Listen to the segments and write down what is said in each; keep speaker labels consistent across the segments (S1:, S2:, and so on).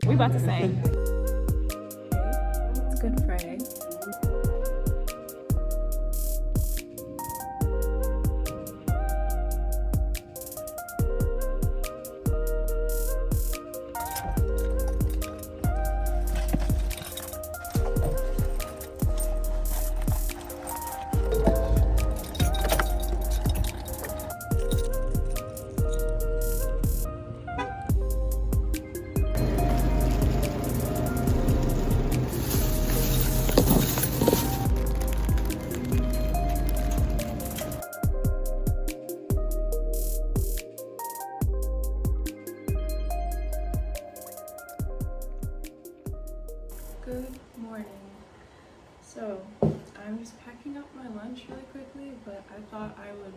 S1: We about to sing. It's Good Friday. Good morning. So I'm just packing up my lunch really quickly, but I thought I would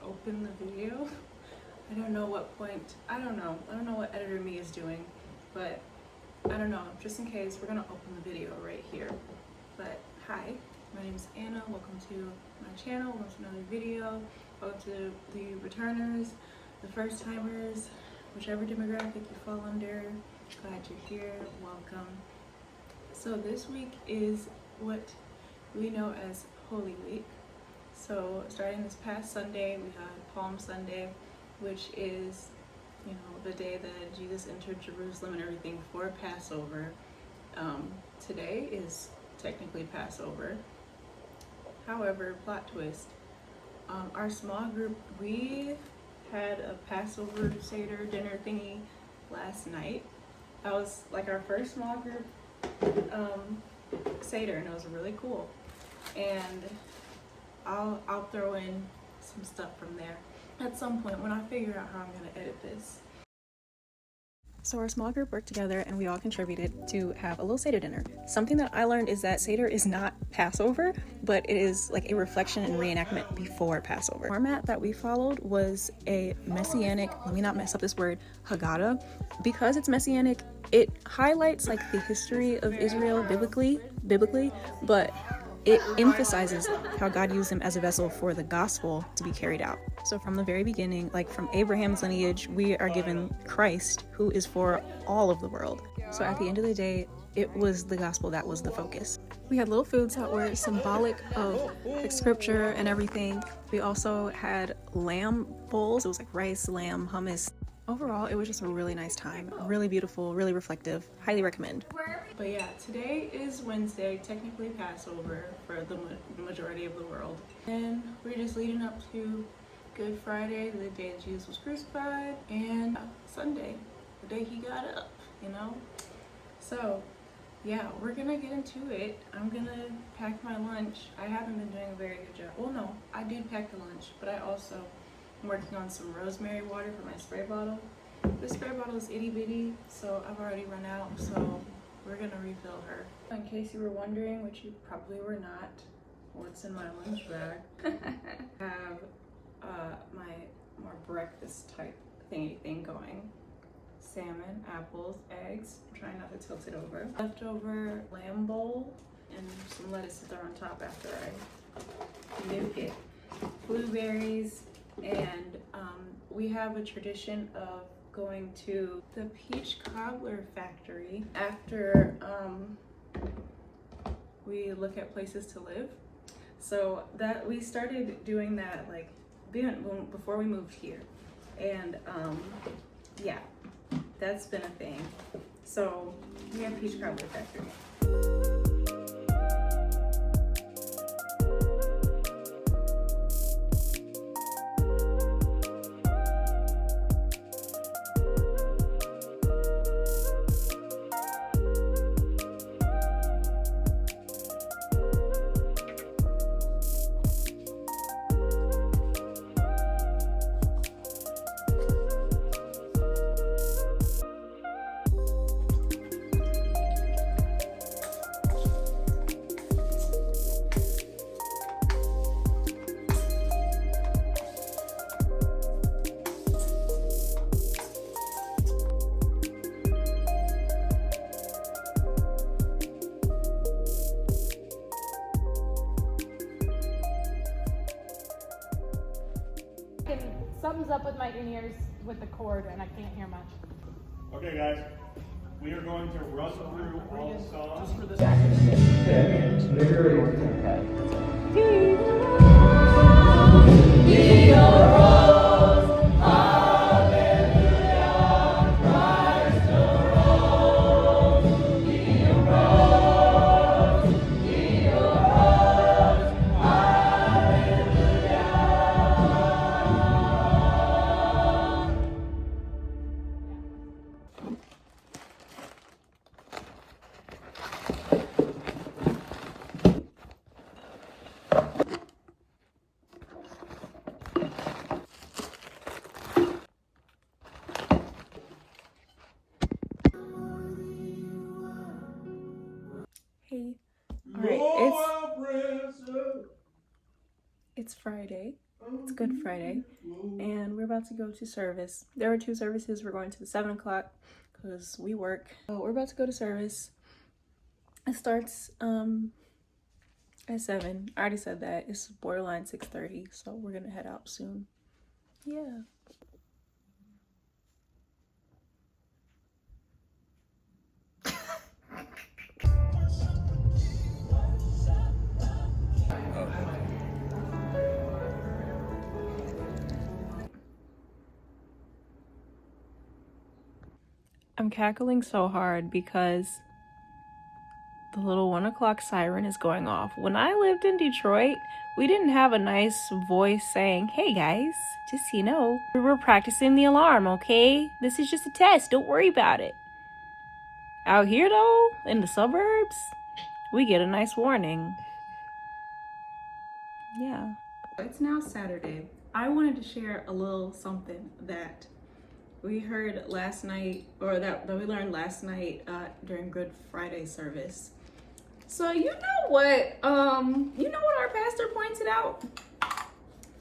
S1: open the video. I don't know what point, I don't know what editor me is doing, but I don't know, just in case, we're gonna open the video right here. But hi, my name is Anna, welcome to my channel, welcome to another video, welcome to the returners, the first timers, whichever demographic you fall under, glad you're here, welcome. So this week is what we know as Holy Week. So starting this past Sunday, we had Palm Sunday, which is, you know, the day that Jesus entered Jerusalem and everything for Passover. Today is technically Passover. However, plot twist, our small group, we had a Passover Seder dinner thingy last night. That was like our first small group Seder, and it was really cool. And I'll throw in some stuff from there at some point when I figure out how I'm going to edit this. So our small group worked together and we all contributed to have a little Seder dinner. Something that I learned is that Seder is not Passover, but it is like a reflection and reenactment before Passover. The format that we followed was a messianic, let me not mess up this word, Haggadah. Because it's messianic, it highlights like the history of Israel biblically, but it emphasizes how God used him as a vessel for the gospel to be carried out. So from the very beginning, like from Abraham's lineage, we are given Christ, who is for all of the world. So at the end of the day, it was the gospel that was the focus. We had little foods that were symbolic of like scripture and everything. We also had lamb bowls. It was like rice, lamb, hummus. Overall, it was just a really nice time. Really beautiful, really reflective. Highly recommend. But yeah, today is Wednesday, technically Passover for the majority of the world. And we're just leading up to Good Friday, the day that Jesus was crucified, and Sunday, the day he got up, you know? So yeah, we're gonna get into it. I'm gonna pack my lunch. I haven't been doing a very good job. Well, no, I did pack the lunch, but I also am working on some rosemary water for my spray bottle. This spray bottle is itty bitty, so I've already run out, so we're gonna refill her. In case you were wondering, which you probably were not, what's in my lunch bag? I have my more breakfast type thingy thing going. Salmon, apples, eggs. I'm trying not to tilt it over. Leftover lamb bowl and some lettuce to throw on top after I nip it. Blueberries, and we have a tradition of going to the peach cobbler factory after we look at places to live. So that we started doing that like before we moved here, and yeah, that's been a thing. So we have peach cobbler factory.
S2: Something's up with my in-ears with the cord and I can't hear much.
S3: Okay, guys.
S2: We are going to run through all the songs. Just for this.
S1: Hey. Alright, it's Friday. It's Good Friday. And we're about to go to service. There are 2 services. We're going to the 7 o'clock because we work. We're about to go to service. It starts at 7. I already said that. It's borderline 6:30, so we're gonna head out soon. Yeah. I'm cackling so hard because the little 1 o'clock siren is going off. When I lived in Detroit, we didn't have a nice voice saying, "Hey guys, just so you know, we were practicing the alarm, okay? This is just a test, don't worry about it." Out here though, in the suburbs, we get a nice warning. Yeah. It's now Saturday. I wanted to share a little something that we heard last night, or that we learned last night during Good Friday service. So you know what our pastor pointed out?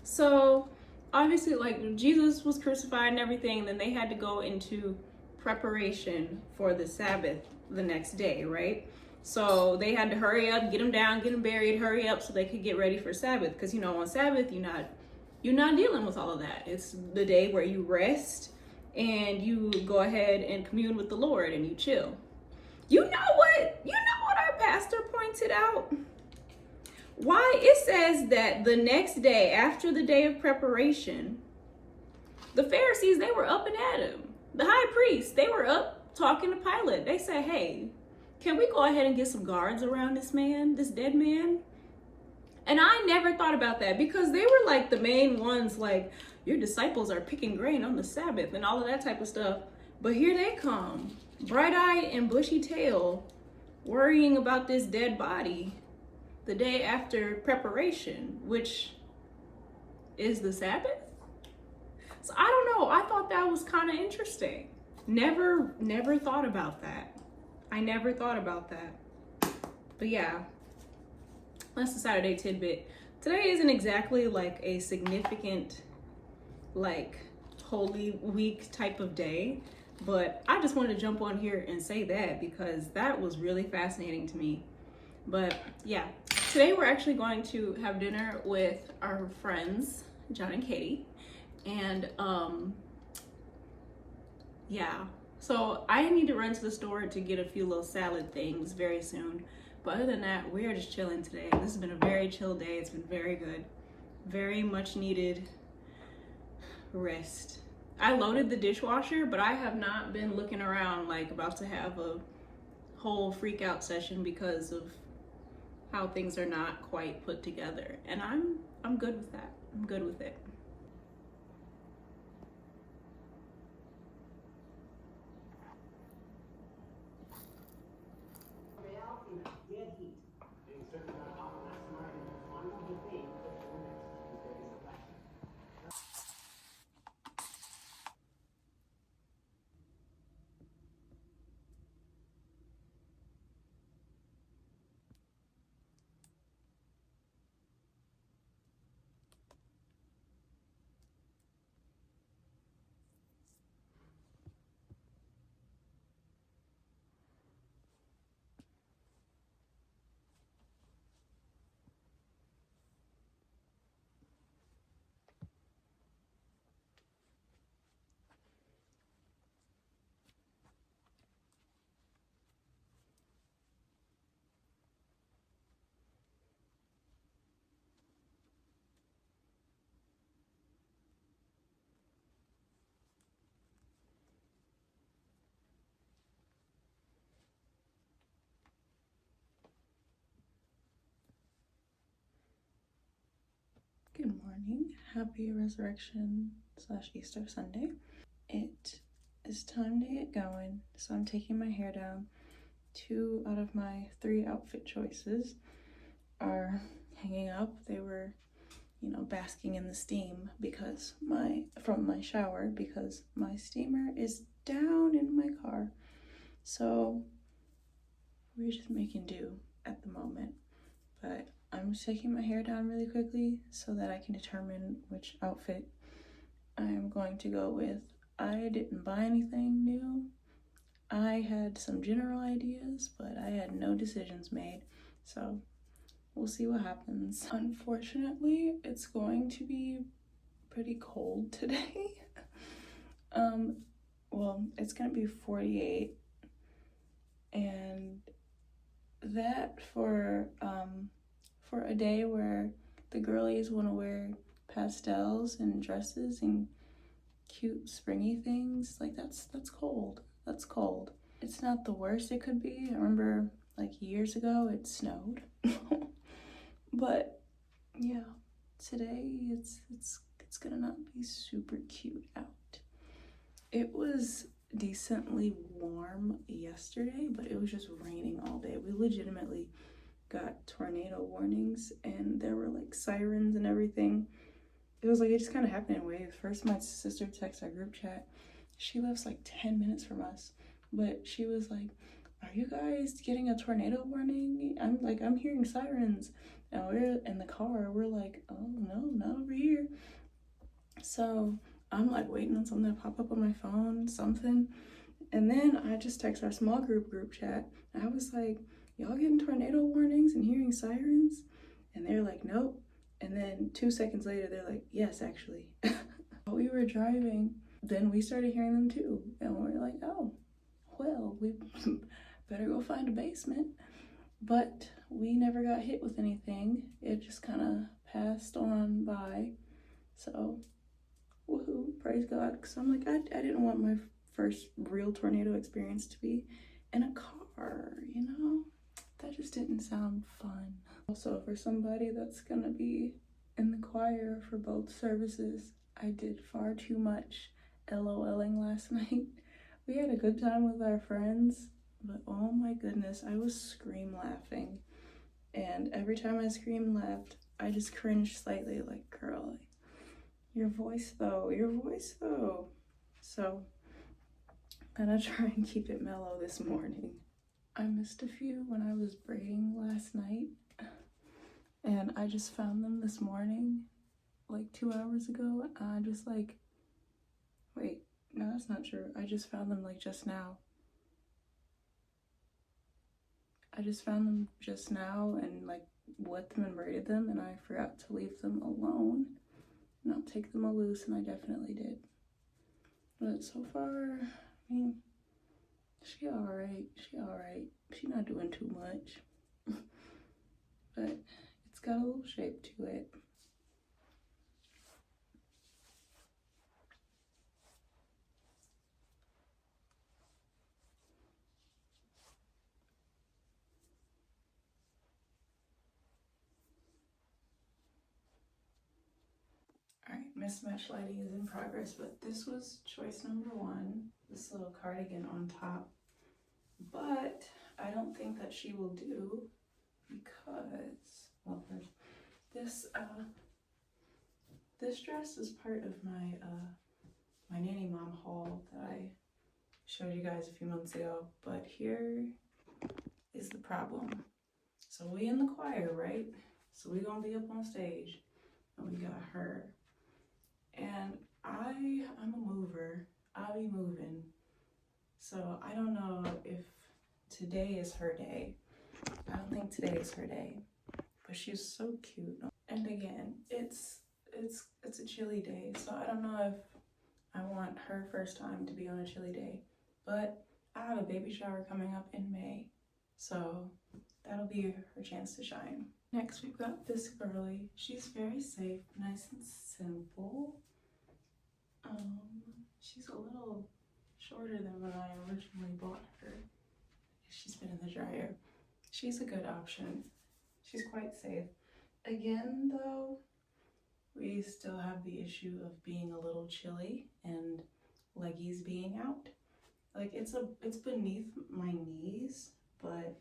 S1: So obviously, like, Jesus was crucified and everything, then they had to go into preparation for the Sabbath the next day, right? So they had to hurry up, get him down, get him buried, hurry up so they could get ready for Sabbath. Because on Sabbath you're not dealing with all of that. It's the day where you rest and you go ahead and commune with the Lord and you chill. You know what our pastor pointed out? Why it says that the next day, after the day of preparation, the Pharisees, they were up and at him. The high priests, they were up talking to Pilate. They said, "Hey, can we go ahead and get some guards around this man, this dead man?" And I never thought about that because they were like the main ones, like, your disciples are picking grain on the Sabbath and all of that type of stuff. But here they come, bright-eyed and bushy-tailed, worrying about this dead body the day after preparation, which is the Sabbath. So I don't know. I thought that was kind of interesting. Never thought about that. I never thought about that. But yeah, that's the Saturday tidbit. Today isn't exactly like a significant, like, Holy Week type of day, but I just wanted to jump on here and say that because that was really fascinating to me. But yeah, today we're actually going to have dinner with our friends, John and Katie. And yeah, so I need to run to the store to get a few little salad things very soon. But other than that, we are just chilling today. This has been a very chill day. It's been very good. Very much needed rest. I loaded the dishwasher, but I have not been looking around like about to have a whole freak out session because of how things are not quite put together. And I'm good with that. I'm good with it. Happy Resurrection / Easter Sunday. It is time to get going, so I'm taking my hair down. 2 out of my 3 outfit choices are hanging up. They were, basking in the steam from my shower because my steamer is down in my car. So we're just making do at the moment. But I'm just taking my hair down really quickly so that I can determine which outfit I'm going to go with. I didn't buy anything new. I had some general ideas, but I had no decisions made. So we'll see what happens. Unfortunately, it's going to be pretty cold today. Well, it's gonna be 48, and that for a day where the girlies want to wear pastels and dresses and cute springy things, like that's cold. That's cold. It's not the worst it could be. I remember like years ago it snowed. But yeah, today it's gonna not be super cute out. It was decently warm yesterday, but it was just raining all day. We legitimately got tornado warnings and there were like sirens and everything. It was like it just kind of happened in waves. First my sister texted our group chat. She lives like 10 minutes from us, but she was like, are you guys getting a tornado warning? I'm hearing sirens. And we're in the car, we're like, oh no, not over here. So I'm like waiting on something to pop up on my phone, something. And then I just text our small group chat. I was like, y'all getting tornado warnings and hearing sirens? And they're like, nope. And then 2 seconds later, they're like, yes, actually. While we were driving, then we started hearing them too. And we're like, oh, well, we better go find a basement. But we never got hit with anything. It just kind of passed on by. So, woohoo, praise God. Because I'm like, I didn't want my first real tornado experience to be in a car, That just didn't sound fun. Also, for somebody that's gonna be in the choir for both services, I did far too much LOLing last night. We had a good time with our friends, but oh my goodness, I was scream laughing. And every time I screamed and laughed, I just cringed slightly, like, girl, your voice though. So, I'm gonna try and keep it mellow this morning. I missed a few when I was braiding last night, and I just found them this morning, like 2 hours ago. I just like, wait, no, that's not true. I just found them like just now. I just found them just now and like wet them and braided them, and I forgot to leave them alone, not take them all loose, and I definitely did. But so far, I mean, she alright. She not doing too much. But it's got a little shape to it. Alright, mismatch lighting is in progress, but this was choice number 1, this little cardigan on top. But I don't think that she will do because, well, first, this dress is part of my my nanny mom haul that I showed you guys a few months ago. But here is the problem. So we in the choir, right? So we gonna be up on stage, and we got her. And I'm a mover. I'll be moving. So I don't know if today is her day. I don't think today is her day. But she's so cute. And again, it's a chilly day, so I don't know if I want her first time to be on a chilly day. But I have a baby shower coming up in May, so that'll be her chance to shine. Next, we've got this girly. She's very safe, nice and simple. She's a little shorter than when I originally bought her. She's been in the dryer. She's a good option. She's quite safe. Again, though, We still have the issue of being a little chilly and leggies being out. Like it's beneath my knees, but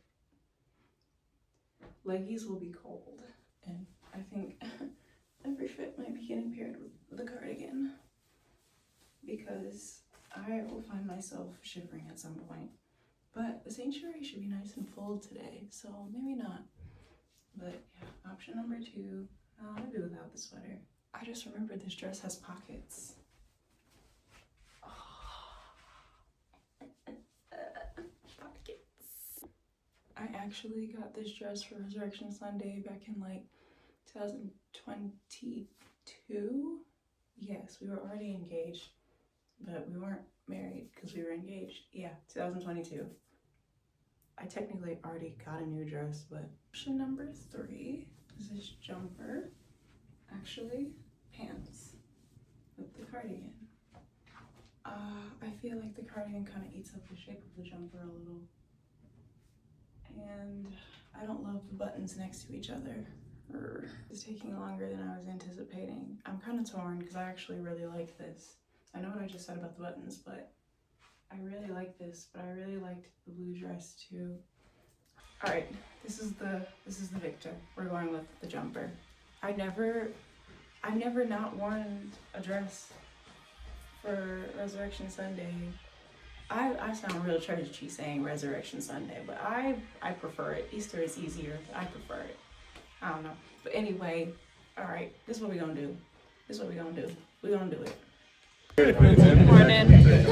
S1: leggies will be cold. And I think every fit might be getting paired with the cardigan because I will find myself shivering at some point. But the sanctuary should be nice and full today, so maybe not. But yeah, option number 2, I'll do without the sweater. I just remembered this dress has pockets. Pockets. I actually got this dress for Resurrection Sunday back in like 2022. Yes, we were already engaged, but we weren't married because we were engaged. Yeah, 2022. I technically already got a new dress, but option number 3 is this jumper. Actually, pants with the cardigan. I feel like the cardigan kind of eats up the shape of the jumper a little. And I don't love the buttons next to each other. It's taking longer than I was anticipating. I'm kind of torn because I actually really like this. I know what I just said about the buttons, but I really like this, but I really liked the blue dress too. All right, this is the victor. We're going with the jumper. I've never not worn a dress for Resurrection Sunday. I sound real churchy saying Resurrection Sunday, but I prefer it. Easter is easier. I prefer it. I don't know. But anyway, all right, this is what we're gonna do. We're gonna do it.
S3: Good morning. Good morning.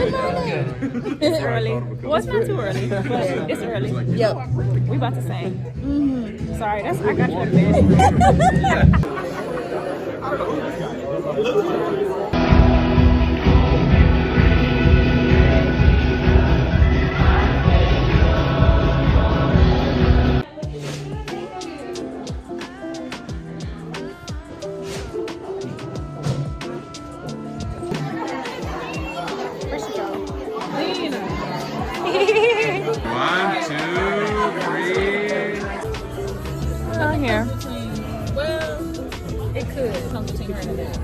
S3: It's early. Well, it's not too early, but it's early. Yep. We about to sing. Sorry, I got you in bed. Down here. Well, it could come between her and that.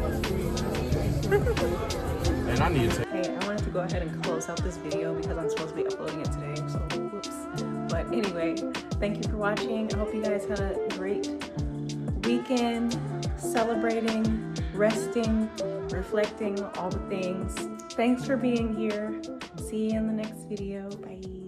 S2: And I need to.
S1: Hey, I wanted to go ahead and close out this video because I'm supposed to be uploading it today, so whoops. But anyway, thank you for watching. I hope you guys had a great weekend, celebrating, resting, reflecting, all the things. Thanks for being here. See you in the next video. Bye.